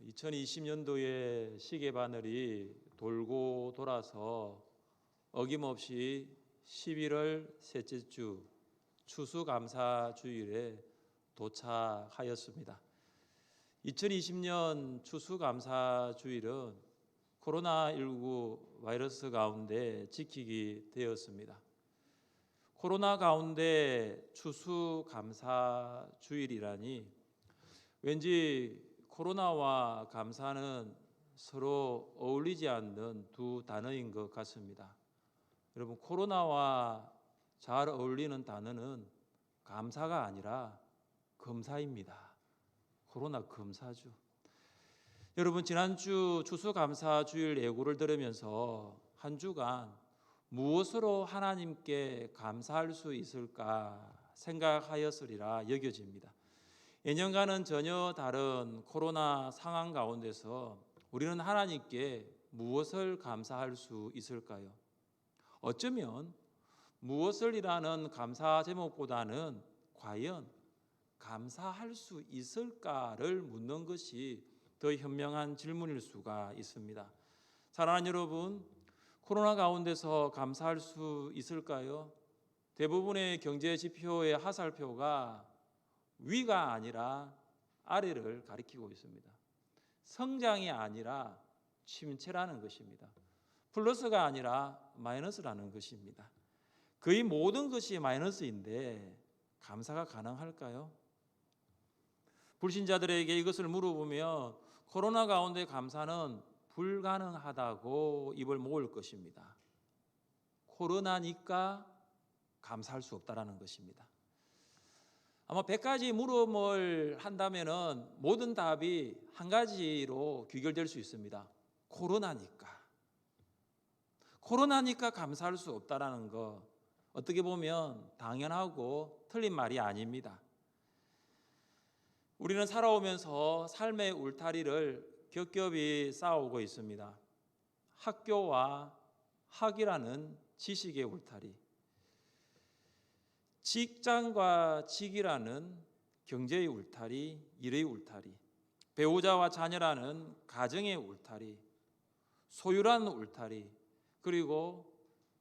2020년도에 시계바늘이 돌고 돌아서 어김없이 11월 셋째 주 추수감사주일에 도착하였습니다. 2020년 추수감사주일은 코로나19 바이러스 가운데 지키게 되었습니다. 코로나 가운데 추수감사주일이라니 왠지 코로나와 감사는 서로 어울리지 않는 두 단어인 것 같습니다. 여러분, 코로나와 잘 어울리는 단어는 감사가 아니라 검사입니다. 코로나 검사죠. 여러분, 지난주 추수감사주일 예고를 들으면서 한 주간 무엇으로 하나님께 감사할 수 있을까 생각하였으리라 여겨집니다. 예년과는 전혀 다른 코로나 상황 가운데서 우리는 하나님께 무엇을 감사할 수 있을까요? 어쩌면 무엇을이라는 감사 제목보다는 과연 감사할 수 있을까를 묻는 것이 더 현명한 질문일 수가 있습니다. 사랑하는 여러분, 코로나 가운데서 감사할 수 있을까요? 대부분의 경제 지표의 하살표가 위가 아니라 아래를 가리키고 있습니다. 성장이 아니라 침체라는 것입니다. 플러스가 아니라 마이너스라는 것입니다. 거의 모든 것이 마이너스인데 감사가 가능할까요? 불신자들에게 이것을 물어보면 코로나 가운데 감사는 불가능하다고 입을 모을 것입니다. 코로나니까 감사할 수 없다라는 것입니다. 아마 100가지 물음을 한다면 모든 답이 한 가지로 귀결될 수 있습니다. 코로나니까 감사할 수 없다라는 거, 어떻게 보면 당연하고 틀린 말이 아닙니다. 우리는 살아오면서 삶의 울타리를 겹겹이 쌓아오고 있습니다. 학교와 학이라는 지식의 울타리, 직장과 직이라는 경제의 울타리, 일의 울타리, 배우자와 자녀라는 가정의 울타리, 소유라는 울타리, 그리고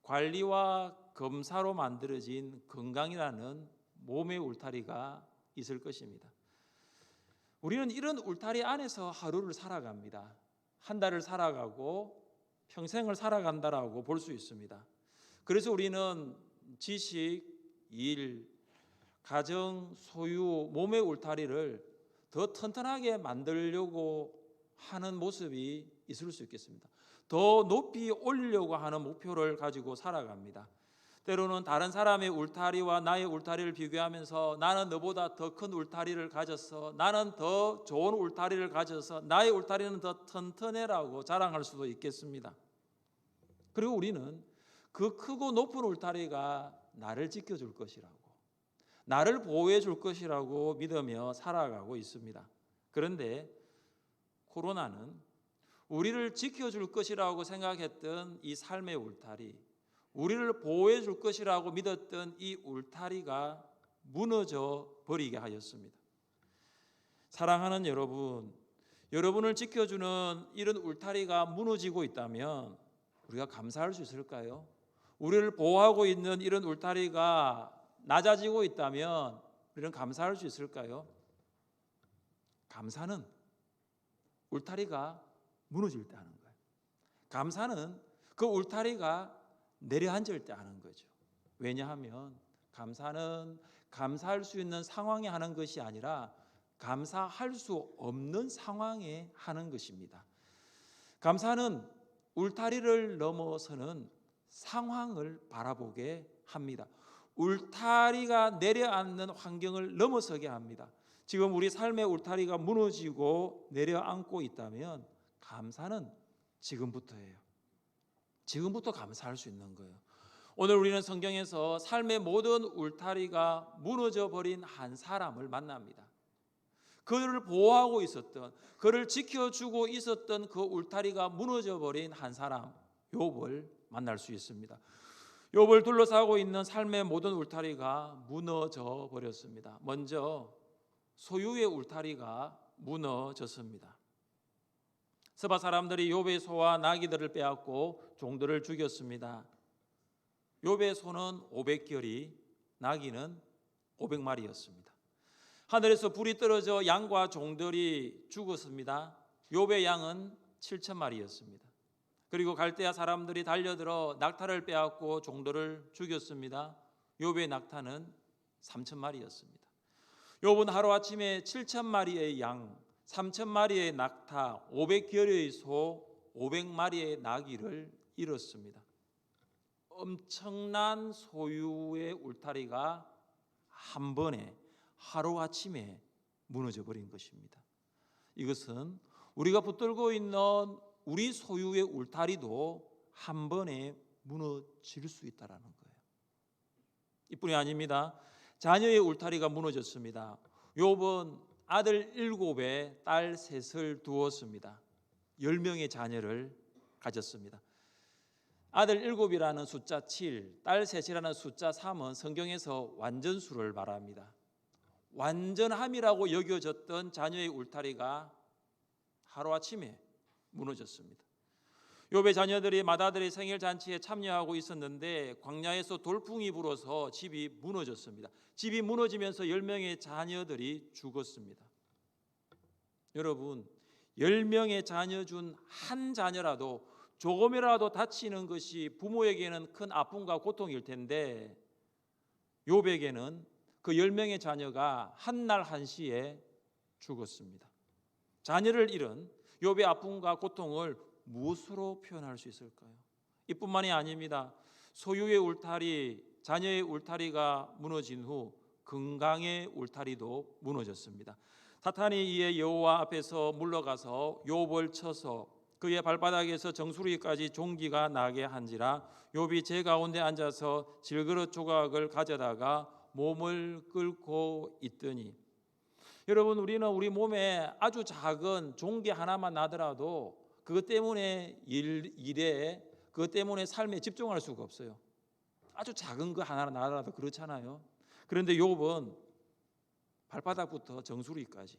관리와 검사로 만들어진 건강이라는 몸의 울타리가 있을 것입니다. 우리는 이런 울타리 안에서 하루를 살아갑니다. 한 달을 살아가고 평생을 살아간다라고 볼 수 있습니다. 그래서 우리는 지식, 일, 가정, 소유, 몸의 울타리를 더 튼튼하게 만들려고 하는 모습이 있을 수 있겠습니다. 더 높이 올리려고 하는 목표를 가지고 살아갑니다. 때로는 다른 사람의 울타리와 나의 울타리를 비교하면서 나는 너보다 더 큰 울타리를 가졌어, 나는 더 좋은 울타리를 가져서 나의 울타리는 더 튼튼해라고 자랑할 수도 있겠습니다. 그리고 우리는 그 크고 높은 울타리가 나를 지켜줄 것이라고, 나를 보호해 줄 것이라고 믿으며 살아가고 있습니다. 그런데 코로나는 우리를 지켜줄 것이라고 생각했던 이 삶의 울타리, 우리를 보호해 줄 것이라고 믿었던 이 울타리가 무너져 버리게 하였습니다. 사랑하는 여러분, 여러분을 지켜주는 이런 울타리가 무너지고 있다면 우리가 감사할 수 있을까요? 우리를 보호하고 있는 이런 울타리가 낮아지고 있다면 우리는 감사할 수 있을까요? 감사는 울타리가 무너질 때 하는 거예요. 감사는 그 울타리가 내려앉을 때 하는 거죠. 왜냐하면 감사는 감사할 수 있는 상황에 하는 것이 아니라 감사할 수 없는 상황에 하는 것입니다. 감사는 울타리를 넘어서는 상황을 바라보게 합니다. 울타리가 내려앉는 환경을 넘어서게 합니다. 지금 우리 삶의 울타리가 무너지고 내려앉고 있다면 감사는 지금부터예요. 지금부터 감사할 수 있는 거예요. 오늘 우리는 성경에서 삶의 모든 울타리가 무너져 버린 한 사람을 만납니다. 그를 보호하고 있었던, 그를 지켜주고 있었던 그 울타리가 무너져 버린 한 사람, 욥을 만날 수 있습니다. 욥을 둘러싸고 있는 삶의 모든 울타리가 무너져 버렸습니다. 먼저 소유의 울타리가 무너졌습니다. 스바 사람들이 욥의 소와 나귀들을 빼앗고 종들을 죽였습니다. 욥의 소는 500결이, 나귀는 500마리였습니다. 하늘에서 불이 떨어져 양과 종들이 죽었습니다. 욥의 양은 7,000마리였습니다. 그리고 갈대아 사람들이 달려들어 낙타를 빼앗고 종들을 죽였습니다. 욥의 낙타는 3,000마리였습니다. 욥은 하루아침에 7,000마리의 양, 3,000마리의 낙타, 500결의 소, 500마리의 나귀를 잃었습니다. 엄청난 소유의 울타리가 한 번에 하루아침에 무너져 버린 것입니다. 이것은 우리가 붙들고 있는 우리 소유의 울타리도 한 번에 무너질 수 있다라는 거예요. 이뿐이 아닙니다. 자녀의 울타리가 무너졌습니다. 욥은 아들 7에 딸 3을 두었습니다. 10명의 자녀를 가졌습니다. 아들 7이라는 숫자 7, 딸 3이라는 숫자 3은 성경에서 완전수를 말합니다. 완전함이라고 여겨졌던 자녀의 울타리가 하루아침에 무너졌습니다. 욥의 자녀들이 맏아들의 생일 잔치에 참여하고 있었는데 광야에서 돌풍이 불어서 집이 무너졌습니다. 집이 무너지면서 10명의 자녀들이 죽었습니다. 여러분, 10명의 자녀 중 한 자녀라도 조금이라도 다치는 것이 부모에게는 큰 아픔과 고통일 텐데 욥에게는 그 10명의 자녀가 한날 한시에 죽었습니다. 자녀를 잃은 욥의 아픔과 고통을 무엇으로 표현할 수 있을까요? 이뿐만이 아닙니다. 소유의 울타리, 자녀의 울타리가 무너진 후 건강의 울타리도 무너졌습니다. 사탄이 이에 여호와 앞에서 물러가서 욥을 쳐서 그의 발바닥에서 정수리까지 종기가 나게 한지라 욥이 제 가운데 앉아서 질그릇 조각을 가져다가 몸을 끓고 있더니, 여러분, 우리는 우리 몸에 아주 작은 종기 하나만 나더라도 그것 때문에 일에 그것 때문에 삶에 집중할 수가 없어요. 아주 작은 거 하나 나더라도 그렇잖아요. 그런데 욥은 발바닥부터 정수리까지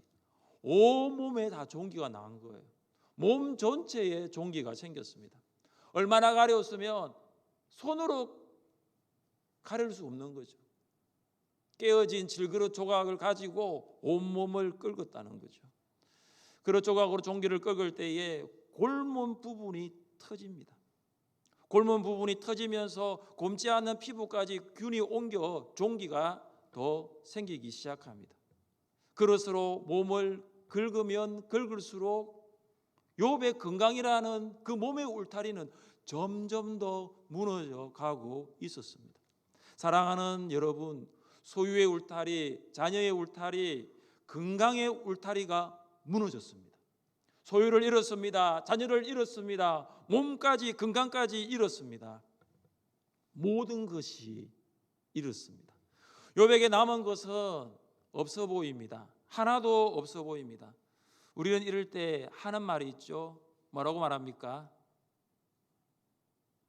온몸에 다 종기가 난 거예요. 몸 전체에 종기가 생겼습니다. 얼마나 가려웠으면 손으로 가릴 수 없는 거죠. 깨어진 질그릇 조각을 가지고 온몸을 긁었다는 거죠. 그릇 조각으로 종기를 긁을 때에 골문 부분이 터집니다. 골문 부분이 터지면서 곪지 않는 피부까지 균이 옮겨 종기가 더 생기기 시작합니다. 그릇으로 몸을 긁으면 긁을수록 욥의 건강이라는 그 몸의 울타리는 점점 더 무너져 가고 있었습니다. 사랑하는 여러분, 소유의 울타리, 자녀의 울타리, 건강의 울타리가 무너졌습니다. 소유를 잃었습니다. 자녀를 잃었습니다. 몸까지 건강까지 잃었습니다. 모든 것이 잃었습니다. 욥에게 남은 것은 없어 보입니다. 하나도 없어 보입니다. 우리는 이럴 때 하는 말이 있죠. 뭐라고 말합니까?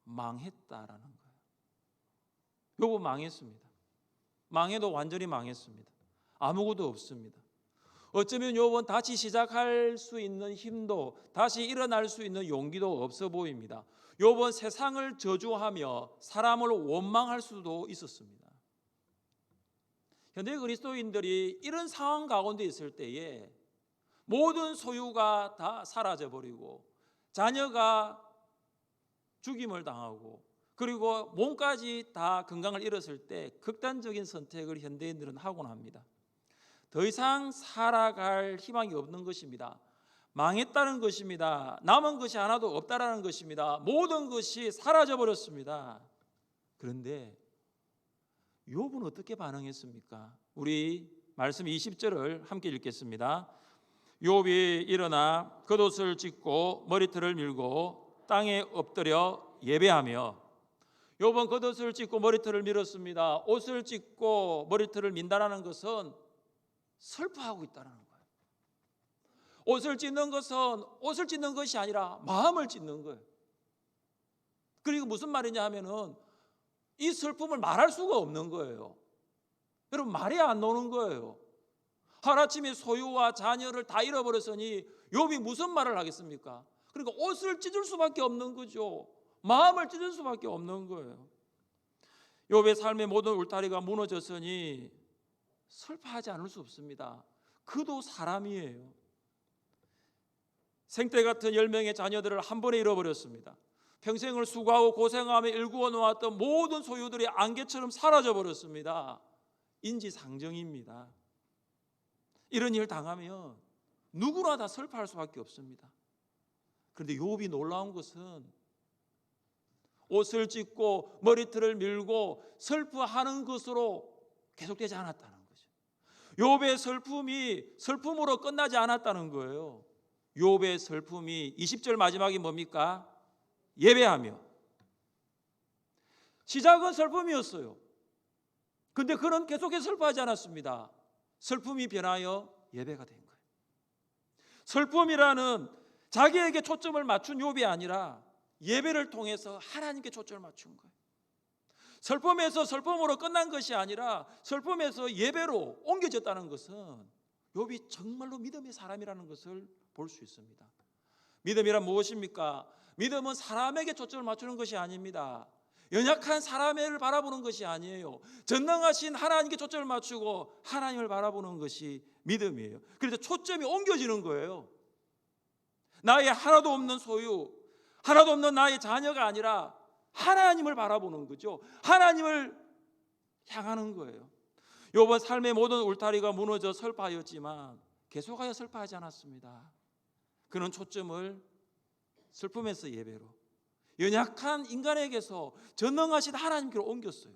망했다라는 거예요. 욥은 망했습니다. 망해도 완전히 망했습니다. 아무것도 없습니다. 어쩌면 욥은 다시 시작할 수 있는 힘도, 다시 일어날 수 있는 용기도 없어 보입니다. 욥은 세상을 저주하며 사람을 원망할 수도 있었습니다. 현대 그리스도인들이 이런 상황 가운데 있을 때에 모든 소유가 다 사라져버리고 자녀가 죽임을 당하고 그리고 몸까지 다 건강을 잃었을 때 극단적인 선택을 현대인들은 하곤 합니다. 더 이상 살아갈 희망이 없는 것입니다. 망했다는 것입니다. 남은 것이 하나도 없다라는 것입니다. 모든 것이 사라져버렸습니다. 그런데 욥은 어떻게 반응했습니까? 우리 말씀 20절을 함께 읽겠습니다. 욥이 일어나 겉옷을 찢고 머리털을 밀고 땅에 엎드려 예배하며, 욥은 겉옷을 찢고 머리털을 밀었습니다. 옷을 찢고 머리털을 민다라는 것은 슬퍼하고 있다는 거예요. 옷을 찢는 것은 옷을 찢는 것이 아니라 마음을 찢는 거예요. 그리고 무슨 말이냐 하면은 이 슬픔을 말할 수가 없는 거예요. 여러분, 말이 안 나오는 거예요. 하루아침에 소유와 자녀를 다 잃어버렸으니 욥이 무슨 말을 하겠습니까? 그러니까 옷을 찢을 수밖에 없는 거죠. 마음을 찢을 수밖에 없는 거예요. 욥의 삶의 모든 울타리가 무너졌으니 슬퍼하지 않을 수 없습니다. 그도 사람이에요. 생태 같은 10명의 자녀들을 한 번에 잃어버렸습니다. 평생을 수고하고 고생하며 일구어 놓았던 모든 소유들이 안개처럼 사라져 버렸습니다. 인지상정입니다. 이런 일 당하면 누구나 다 슬퍼할 수밖에 없습니다. 그런데 욥이 놀라운 것은 옷을 찢고 머리털을 밀고 슬퍼하는 것으로 계속되지 않았다는 거죠. 욥의 슬픔이 슬픔으로 끝나지 않았다는 거예요. 욥의 슬픔이 20절 마지막이 뭡니까? 예배하며. 시작은 슬픔이었어요. 근데 그는 계속해서 슬퍼하지 않았습니다. 슬픔이 변하여 예배가 된 거예요. 슬픔이라는 자기에게 초점을 맞춘 욥이 아니라 예배를 통해서 하나님께 초점을 맞춘 거예요. 슬픔에서 슬픔으로 끝난 것이 아니라 슬픔에서 예배로 옮겨졌다는 것은 욥이 정말로 믿음의 사람이라는 것을 볼 수 있습니다. 믿음이란 무엇입니까? 믿음은 사람에게 초점을 맞추는 것이 아닙니다. 연약한 사람을 바라보는 것이 아니에요. 전능하신 하나님께 초점을 맞추고 하나님을 바라보는 것이 믿음이에요. 그래서 초점이 옮겨지는 거예요. 나의 하나도 없는 소유, 하나도 없는 나의 자녀가 아니라 하나님을 바라보는 거죠. 하나님을 향하는 거예요. 욥은 삶의 모든 울타리가 무너져 슬퍼하였지만 계속하여 슬퍼하지 않았습니다. 그는 초점을 슬픔에서 예배로, 연약한 인간에게서 전능하신 하나님께로 옮겼어요.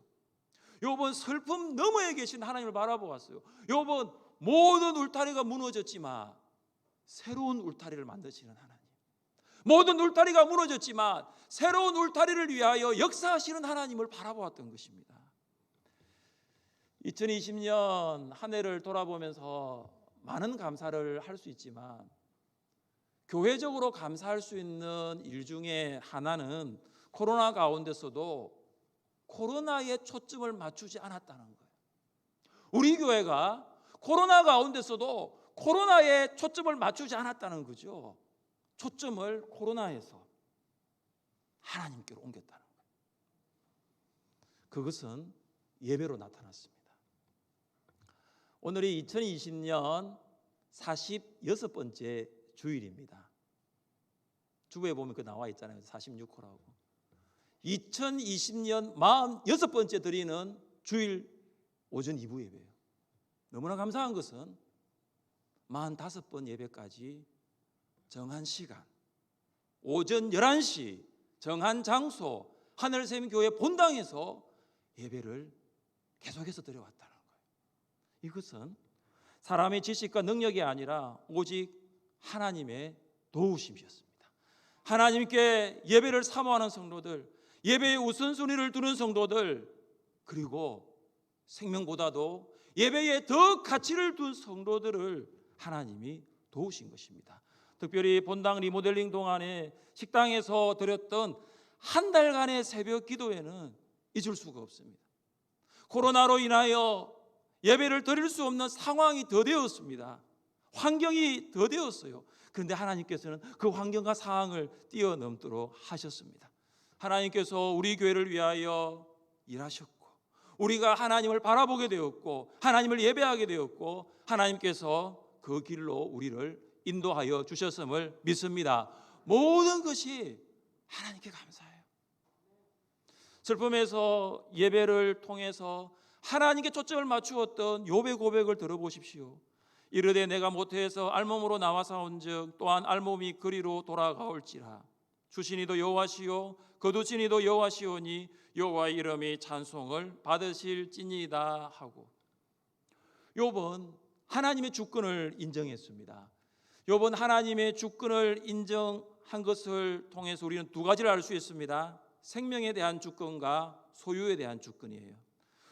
욥은 슬픔 너머에 계신 하나님을 바라보았어요. 욥은 모든 울타리가 무너졌지만 새로운 울타리를 만드시는 하나님, 모든 울타리가 무너졌지만 새로운 울타리를 위하여 역사하시는 하나님을 바라보았던 것입니다. 2020년 한 해를 돌아보면서 많은 감사를 할 수 있지만 교회적으로 감사할 수 있는 일 중에 하나는 코로나 가운데서도 코로나에 초점을 맞추지 않았다는 거예요. 우리 교회가 코로나 가운데서도 코로나에 초점을 맞추지 않았다는 거죠. 초점을 코로나에서 하나님께로 옮겼다는 거예요. 그것은 예배로 나타났습니다. 오늘이 2020년 46번째 주일입니다. 주부에 보면 그 나와 있잖아요. 46호라고. 2020년 46번째 드리는 주일 오전 2부 예배예요. 너무나 감사한 것은 45번 예배까지 정한 시간, 오전 11시 정한 장소, 하늘샘교회 본당에서 예배를 계속해서 드려왔다는 거예요. 이것은 사람의 지식과 능력이 아니라 오직 하나님의 도우심이었습니다. 하나님께 예배를 사모하는 성도들, 예배의 우선순위를 두는 성도들, 그리고 생명보다도 예배에 더 가치를 둔 성도들을 하나님이 도우신 것입니다. 특별히 본당 리모델링 동안에 식당에서 드렸던 한 달간의 새벽 기도회는 잊을 수가 없습니다. 코로나로 인하여 예배를 드릴 수 없는 상황이 더 되었습니다. 환경이 더 되었어요. 그런데 하나님께서는 그 환경과 상황을 뛰어넘도록 하셨습니다. 하나님께서 우리 교회를 위하여 일하셨고, 우리가 하나님을 바라보게 되었고, 하나님을 예배하게 되었고, 하나님께서 그 길로 우리를 인도하여 주셨음을 믿습니다. 모든 것이 하나님께 감사해요. 슬픔에서 예배를 통해서 하나님께 초점을 맞추었던 욥의 고백을 들어보십시오. 이르되 내가 모태에서 알몸으로 나와사온즉 또한 알몸이 그리로 돌아가올지라. 주시니도 여호와시요 거두시니도 여호와시오니 여호와의 이름이 찬송을 받으실지니이다 하고, 욥은 하나님의 주권을 인정했습니다. 욥은 하나님의 주권을 인정한 것을 통해서 우리는 두 가지를 알 수 있습니다. 생명에 대한 주권과 소유에 대한 주권이에요.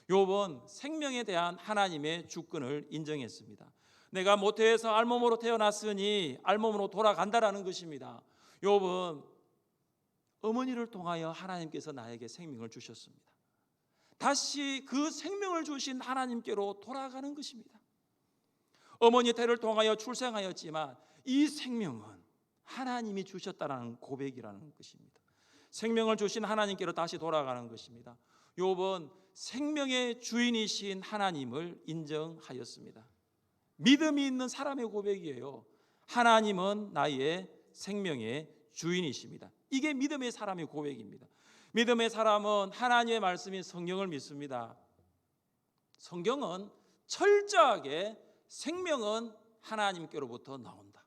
욥은 생명에 대한 하나님의 주권을 인정했습니다. 내가 모태에서 알몸으로 태어났으니 알몸으로 돌아간다라는 것입니다. 욥은 어머니를 통하여 하나님께서 나에게 생명을 주셨습니다. 다시 그 생명을 주신 하나님께로 돌아가는 것입니다. 어머니 태를 통하여 출생하였지만 이 생명은 하나님이 주셨다는 고백이라는 것입니다. 생명을 주신 하나님께로 다시 돌아가는 것입니다. 욥은 생명의 주인이신 하나님을 인정하였습니다. 믿음이 있는 사람의 고백이에요. 하나님은 나의 생명의 주인이십니다. 이게 믿음의 사람의 고백입니다. 믿음의 사람은 하나님의 말씀인 성경을 믿습니다. 성경은 철저하게 생명은 하나님께로부터 나온다.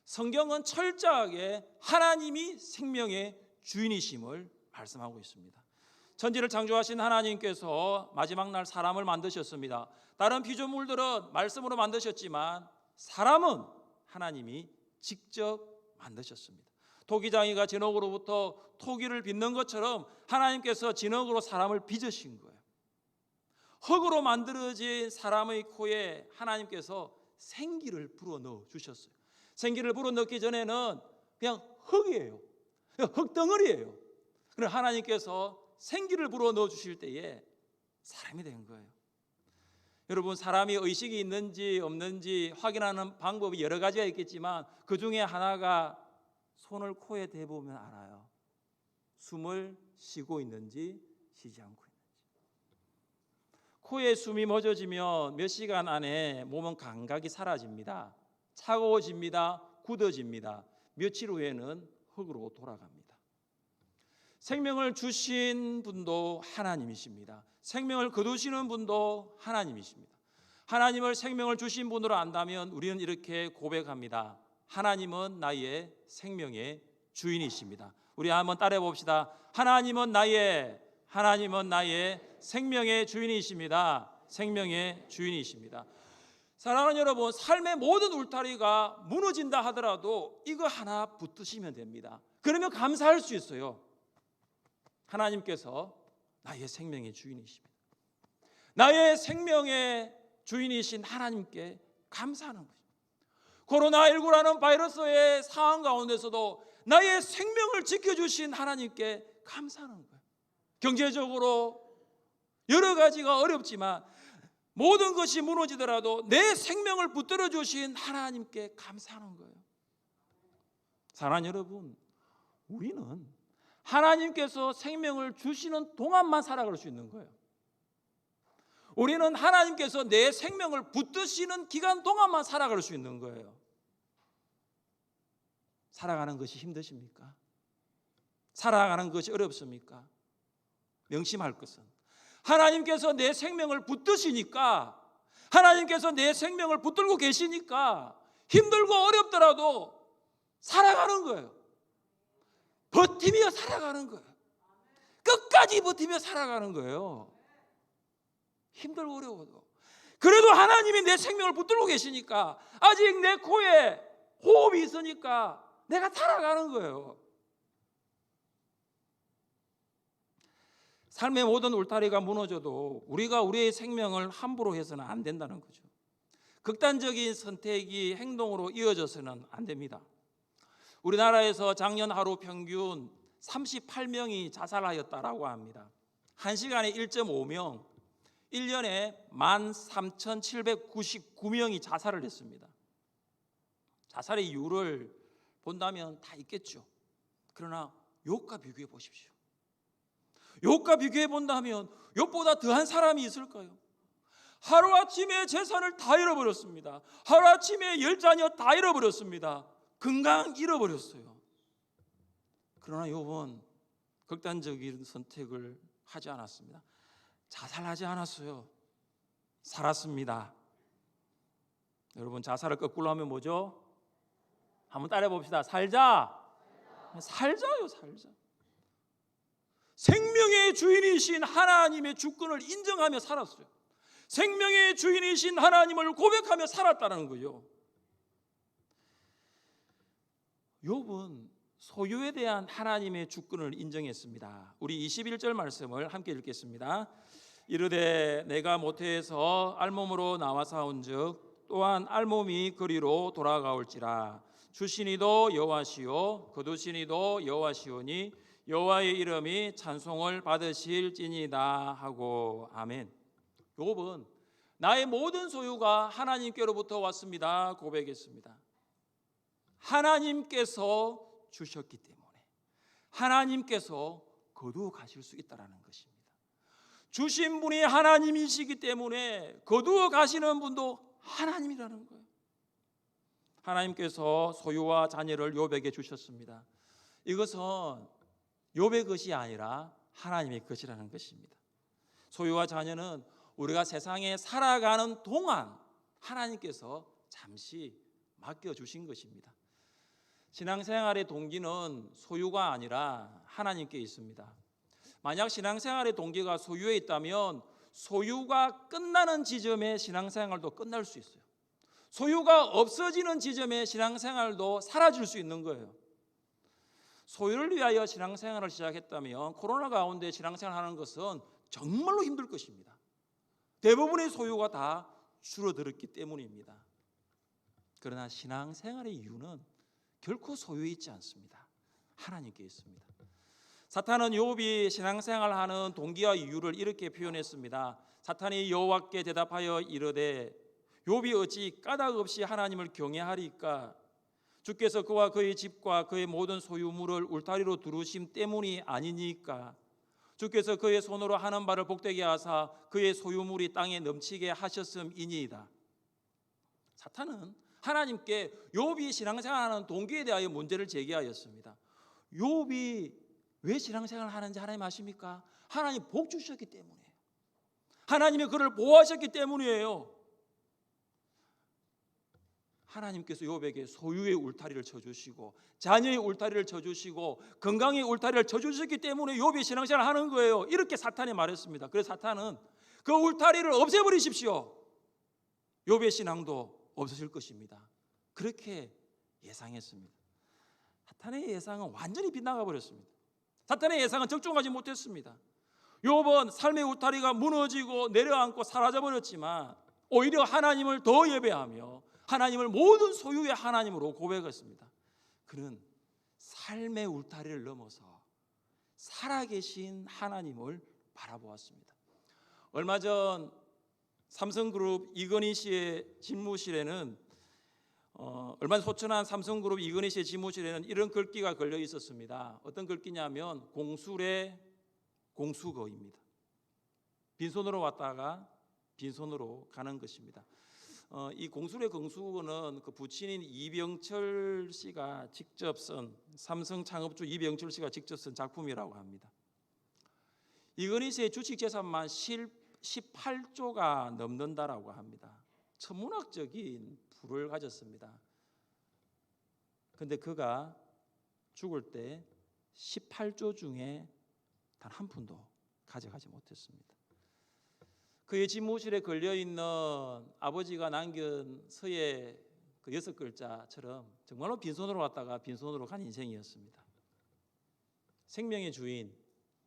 성경은 철저하게 하나님이 생명의 주인이심을 말씀하고 있습니다. 천지를 창조하신 하나님께서 마지막 날 사람을 만드셨습니다. 다른 피조물들은 말씀으로 만드셨지만 사람은 하나님이 직접 만드셨습니다. 토기장이가 진흙으로부터 토기를 빚는 것처럼 하나님께서 진흙으로 사람을 빚으신 거예요. 흙으로 만들어진 사람의 코에 하나님께서 생기를 불어넣어 주셨어요. 생기를 불어넣기 전에는 그냥 흙이에요. 흙덩어리예요. 그럼 하나님께서 생기를 불어넣어 주실 때에 사람이 된 거예요. 여러분, 사람이 의식이 있는지 없는지 확인하는 방법이 여러 가지가 있겠지만 그 중에 하나가 손을 코에 대보면 알아요. 숨을 쉬고 있는지 쉬지 않고 있는지. 코에 숨이 멎어지면 몇 시간 안에 몸은 감각이 사라집니다. 차가워집니다. 굳어집니다. 며칠 후에는 흙으로 돌아갑니다. 생명을 주신 분도 하나님이십니다. 생명을 거두시는 분도 하나님이십니다. 하나님을 생명을 주신 분으로 안다면 우리는 이렇게 고백합니다. 하나님은 나의 생명의 주인이십니다. 우리 한번 따라해 봅시다. 하나님은 나의 생명의 주인이십니다. 생명의 주인이십니다. 사랑하는 여러분, 삶의 모든 울타리가 무너진다 하더라도 이거 하나 붙드시면 됩니다. 그러면 감사할 수 있어요. 하나님께서 나의 생명의 주인이십니다. 나의 생명의 주인이신 하나님께 감사하는 거죠. 코로나19라는 바이러스의 상황 가운데서도 나의 생명을 지켜주신 하나님께 감사하는 거예요. 경제적으로 여러 가지가 어렵지만 모든 것이 무너지더라도 내 생명을 붙들어 주신 하나님께 감사하는 거예요. 사랑하는 여러분, 우리는 하나님께서 생명을 주시는 동안만 살아갈 수 있는 거예요. 우리는 하나님께서 내 생명을 붙드시는 기간 동안만 살아갈 수 있는 거예요. 살아가는 것이 힘드십니까? 살아가는 것이 어렵습니까? 명심할 것은 하나님께서 내 생명을 붙드시니까, 하나님께서 내 생명을 붙들고 계시니까 힘들고 어렵더라도 살아가는 거예요. 버티며 살아가는 거예요. 끝까지 버티며 살아가는 거예요. 힘들고 어려워도. 그래도 하나님이 내 생명을 붙들고 계시니까, 아직 내 코에 호흡이 있으니까 내가 살아가는 거예요. 삶의 모든 울타리가 무너져도 우리가 우리의 생명을 함부로 해서는 안 된다는 거죠. 극단적인 선택이 행동으로 이어져서는 안 됩니다. 우리나라에서 작년 하루 평균 38명이 자살하였다라고 합니다. 1시간에 1.5명, 1년에 13,799명이 자살을 했습니다. 자살의 이유를 본다면 다 있겠죠. 그러나 욥과 비교해 보십시오. 욥과 비교해 본다면 욥보다 더한 사람이 있을까요? 하루아침에 재산을 다 잃어버렸습니다. 하루아침에 10자녀 다 잃어버렸습니다. 건강 잃어버렸어요. 그러나 욥은 극단적인 선택을 하지 않았습니다. 자살하지 않았어요. 살았습니다. 여러분, 자살을 거꾸로 하면 뭐죠? 한번 따라해 봅시다. 살자요, 살자. 생명의 주인이신 하나님의 주권을 인정하며 살았어요. 생명의 주인이신 하나님을 고백하며 살았다는 거예요. 욥은 소유에 대한 하나님의 주권을 인정했습니다. 우리 21절 말씀을 함께 읽겠습니다. 이르되 내가 모태에서 알몸으로 나와 사온즉 또한 알몸이 그리로 돌아가올지라. 주시니도 여호와시요 거두시니도 여호와시오니 여호와의 이름이 찬송을 받으실지니이다 하고. 아멘. 욥은 나의 모든 소유가 하나님께로부터 왔습니다 고백했습니다. 하나님께서 주셨기 때문에 하나님께서 거두어 가실 수 있다라는 것입니다. 주신 분이 하나님이시기 때문에 거두어 가시는 분도 하나님이라는 거예요. 하나님께서 소유와 자녀를 욥에게 주셨습니다. 이것은 욥의 것이 아니라 하나님의 것이라는 것입니다. 소유와 자녀는 우리가 세상에 살아가는 동안 하나님께서 잠시 맡겨주신 것입니다. 신앙생활의 동기는 소유가 아니라 하나님께 있습니다. 만약 신앙생활의 동기가 소유에 있다면 소유가 끝나는 지점에 신앙생활도 끝날 수 있어요. 소유가 없어지는 지점에 신앙생활도 사라질 수 있는 거예요. 소유를 위하여 신앙생활을 시작했다면 코로나 가운데 신앙생활하는 것은 정말로 힘들 것입니다. 대부분의 소유가 다 줄어들었기 때문입니다. 그러나 신앙생활의 이유는 결코 소유에 있지 않습니다. 하나님께 있습니다. 사탄은 욥이 신앙생활하는 동기와 이유를 이렇게 표현했습니다. 사탄이 여호와께 대답하여 이르되 욥이 어찌 까닭 없이 하나님을 경외하리까? 주께서 그와 그의 집과 그의 모든 소유물을 울타리로 두르심 때문이 아니니까? 주께서 그의 손으로 하는 바를 복되게 하사 그의 소유물이 땅에 넘치게 하셨음이니이다. 사탄은 하나님께 욥이 신앙생활하는 동기에 대하여 문제를 제기하였습니다. 욥이 왜 신앙생활을 하는지 하나님 아십니까? 하나님 복 주셨기 때문이에요. 하나님이 그를 보호하셨기 때문이에요. 하나님께서 욥에게 소유의 울타리를 쳐주시고 자녀의 울타리를 쳐주시고 건강의 울타리를 쳐주셨기 때문에 욥이 신앙생활을 하는 거예요. 이렇게 사탄이 말했습니다. 그래서 사탄은 그 울타리를 없애버리십시오. 욥의 신앙도 없어질 것입니다. 그렇게 예상했습니다. 사탄의 예상은 완전히 빗나가 버렸습니다. 사탄의 예상은 적중하지 못했습니다. 욥은 삶의 울타리가 무너지고 내려앉고 사라져버렸지만 오히려 하나님을 더 예배하며 하나님을 모든 소유의 하나님으로 고백했습니다. 그는 삶의 울타리를 넘어서 살아계신 하나님을 바라보았습니다. 얼마 전 삼성그룹 이건희 씨의 집무실에는 얼마 전 소천한 삼성그룹 이건희 씨의 집무실에는 이런 글귀가 걸려 있었습니다. 어떤 글귀냐면 공술의 공수거입니다. 빈손으로 왔다가 빈손으로 가는 것입니다. 이 공술의 공수거는 그 부친인 이병철 씨가 직접 쓴 삼성 창업주 이병철 씨가 직접 쓴 작품이라고 합니다. 이건희 씨의 주식 재산만 18조가 넘는다라고 합니다. 천문학적인 부를 가졌습니다. 그런데 그가 죽을 때 18조 중에 단 한 푼도 가져가지 못했습니다. 그의 집무실에 걸려있는 아버지가 남긴 서예 그 6글자처럼 정말로 빈손으로 왔다가 빈손으로 간 인생이었습니다. 생명의 주인,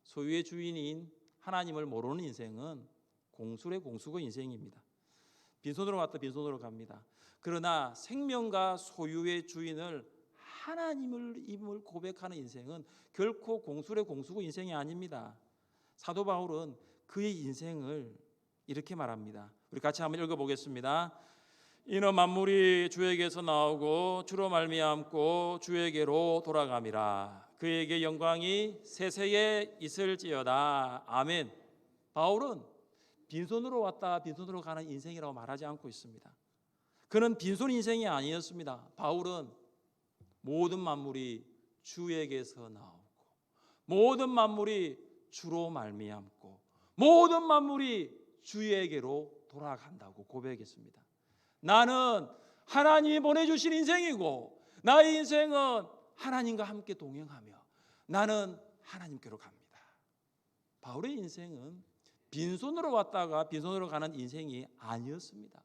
소유의 주인인 하나님을 모르는 인생은 공술의 공수거 인생입니다. 빈손으로 왔다 빈손으로 갑니다. 그러나 생명과 소유의 주인을 하나님을 고백하는 인생은 결코 공술의 공수거 인생이 아닙니다. 사도 바울은 그의 인생을 이렇게 말합니다. 우리 같이 한번 읽어보겠습니다. 이는 만물이 주에게서 나오고 주로 말미암고 주에게로 돌아감이라. 그에게 영광이 세세에 있을지어다. 아멘. 바울은 빈손으로 왔다 빈손으로 가는 인생이라고 말하지 않고 있습니다. 그는 빈손 인생이 아니었습니다. 바울은 모든 만물이 주에게서 나오고 모든 만물이 주로 말미암고 모든 만물이 주에게로 돌아간다고 고백했습니다. 나는 하나님이 보내주신 인생이고 나의 인생은 하나님과 함께 동행하며 나는 하나님께로 갑니다. 바울의 인생은 빈손으로 왔다가 빈손으로 가는 인생이 아니었습니다.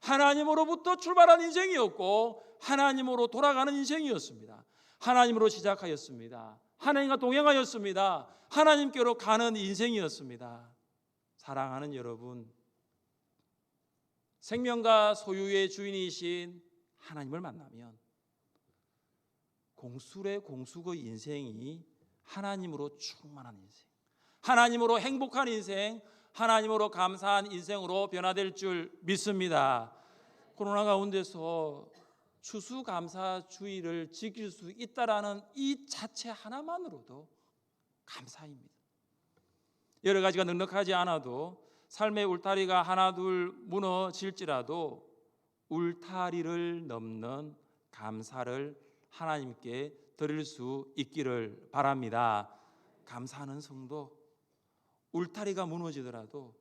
하나님으로부터 출발한 인생이었고 하나님으로 돌아가는 인생이었습니다. 하나님으로 시작하였습니다. 하나님과 동행하였습니다. 하나님께로 가는 인생이었습니다. 사랑하는 여러분, 생명과 소유의 주인이신 하나님을 만나면 공술의 공수거 인생이 하나님으로 충만한 인생, 하나님으로 행복한 인생, 하나님으로 감사한 인생으로 변화될 줄 믿습니다. 코로나 가운데서 추수감사주의를 지킬 수 있다라는 이 자체 하나만으로도 감사입니다. 여러 가지가 넉넉하지 않아도 삶의 울타리가 하나둘 무너질지라도 울타리를 넘는 감사를 하나님께 드릴 수 있기를 바랍니다. 감사하는 성도, 울타리가 무너지더라도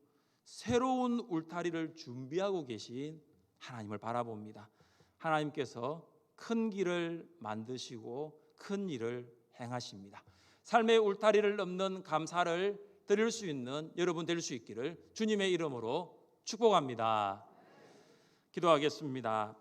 새로운 울타리를 준비하고 계신 하나님을 바라봅니다. 하나님께서 큰 길을 만드시고 큰 일을 행하십니다. 삶의 울타리를 넘는 감사를 드릴 수 있는 여러분 될 수 있기를 주님의 이름으로 축복합니다. 기도하겠습니다.